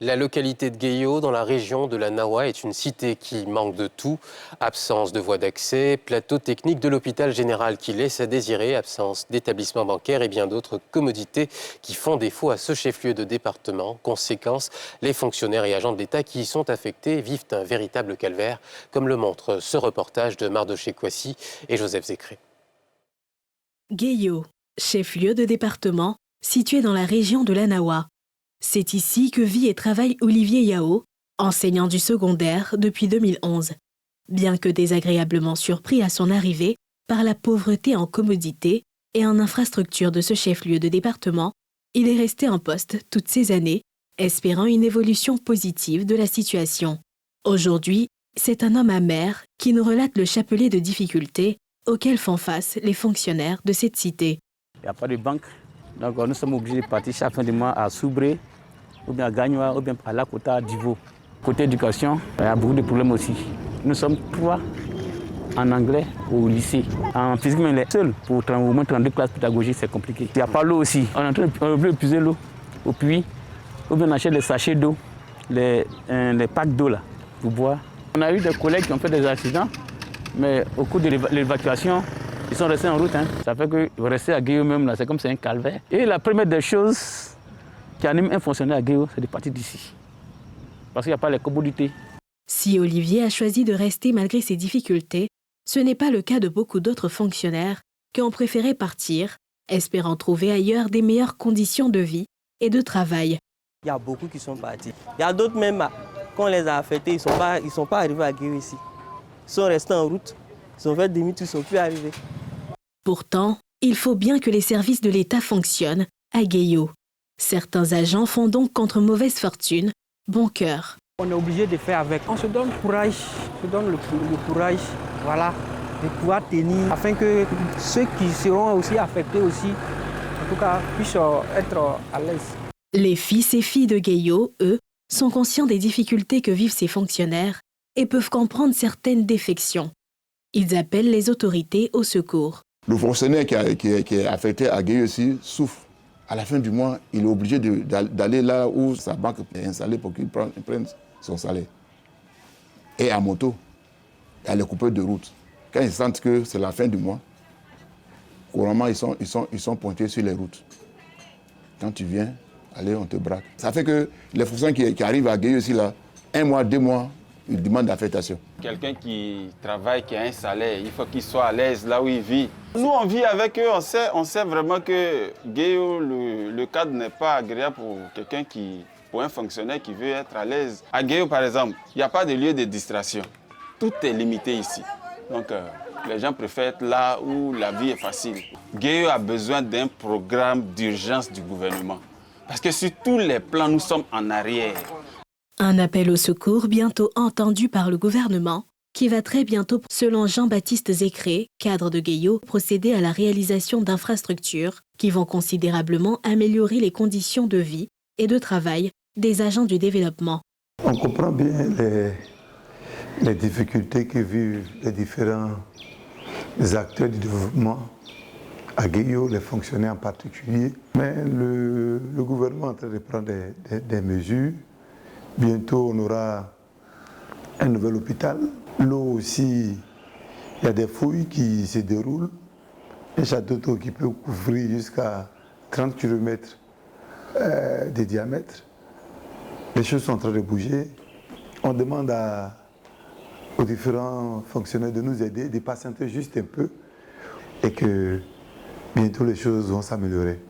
La localité de Gueyo, dans la région de la Nawa, est une cité qui manque de tout. Absence de voies d'accès, plateau technique de l'hôpital général qui laisse à désirer, absence d'établissement bancaire et bien d'autres commodités qui font défaut à ce chef-lieu de département. Conséquence, les fonctionnaires et agents de l'État qui y sont affectés vivent un véritable calvaire, comme le montre ce reportage de Mardoché Kouassi et Joseph Zécré. Gueyo, chef-lieu de département, situé dans la région de la Nawa. C'est ici que vit et travaille Olivier Yao, enseignant du secondaire depuis 2011. Bien que désagréablement surpris à son arrivée par la pauvreté en commodités et en infrastructures de ce chef-lieu de département, il est resté en poste toutes ces années, espérant une évolution positive de la situation. Aujourd'hui, c'est un homme amer qui nous relate le chapelet de difficultés auxquelles font face les fonctionnaires de cette cité. Il n'y a pas de banque, donc nous sommes obligés de partir chaque fin de mois à Soubré, ou bien à Gagnoa, ou bien à Lakota, à Divo. Côté éducation, il y a beaucoup de problèmes aussi. Nous sommes 3 en anglais au lycée. En physique, mais les seuls pour au moins 32 classes pédagogiques, c'est compliqué. Il n'y a pas l'eau aussi. On est en train d'épuiser l'eau au puits, ou bien on achète les sachets d'eau, les packs d'eau là, pour boire. On a eu des collègues qui ont fait des accidents, mais au cours de l'évacuation, ils sont restés en route. Ça fait que rester à Gueyo même, là, c'est comme c'est un calvaire. Et la première des choses qui anime un fonctionnaire à Gueyo, c'est de partir d'ici. Parce qu'il n'y a pas les commodités. Si Olivier a choisi de rester malgré ses difficultés, ce n'est pas le cas de beaucoup d'autres fonctionnaires qui ont préféré partir, espérant trouver ailleurs des meilleures conditions de vie et de travail. Il y a beaucoup qui sont partis. Il y a d'autres même, quand on les a affectés, ils ne sont pas arrivés à Gueyo ici. Ils sont restés en route, ils ont fait demi-tour, ils ne sont plus arrivés. Pourtant, il faut bien que les services de l'État fonctionnent à Gueyo. Certains agents font donc contre mauvaise fortune bon cœur. On est obligé de faire avec. On se donne courage, on se donne le courage, voilà, de pouvoir tenir, afin que ceux qui seront aussi affectés aussi, en tout cas, puissent être à l'aise. Les fils et filles de Gueyo, eux, sont conscients des difficultés que vivent ces fonctionnaires et peuvent comprendre certaines défections. Ils appellent les autorités au secours. Le fonctionnaire qui est affecté à Gueyo aussi souffre. À la fin du mois, il est obligé d'aller là où sa banque est installée pour qu'il prenne son salaire. Et à moto, il y a les coupeurs de route. Quand ils sentent que c'est la fin du mois, couramment, ils sont pointés sur les routes. Quand tu viens, allez, on te braque. Ça fait que les fonctionnaires qui arrivent à Gueyo aussi, là, 1 mois, 2 mois, ils demandent d'affectation. Quelqu'un qui travaille, qui a un salaire, il faut qu'il soit à l'aise là où il vit. Nous, on vit avec eux, on sait vraiment que Gueyo, le cadre n'est pas agréable pour un fonctionnaire qui veut être à l'aise. À Gueyo, par exemple, il n'y a pas de lieu de distraction. Tout est limité ici. Donc, les gens préfèrent être là où la vie est facile. Gueyo a besoin d'un programme d'urgence du gouvernement. Parce que sur tous les plans, nous sommes en arrière. Un appel au secours bientôt entendu par le gouvernement, qui va très bientôt, selon Jean-Baptiste Zécré, cadre de Gueyo, procéder à la réalisation d'infrastructures qui vont considérablement améliorer les conditions de vie et de travail des agents du développement. On comprend bien les difficultés que vivent les différents acteurs du développement à Gueyo, les fonctionnaires en particulier. Mais le gouvernement est en train de prendre des mesures. Bientôt, on aura un nouvel hôpital. L'eau aussi, il y a des fouilles qui se déroulent. Un château d'eau qui peut couvrir jusqu'à 30 km de diamètre. Les choses sont en train de bouger. On demande aux différents fonctionnaires de nous aider, de patienter juste un peu et que bientôt les choses vont s'améliorer.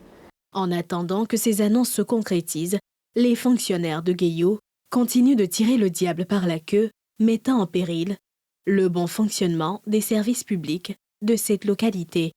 En attendant que ces annonces se concrétisent, les fonctionnaires de Gueyo continuent de tirer le diable par la queue, mettant en péril le bon fonctionnement des services publics de cette localité.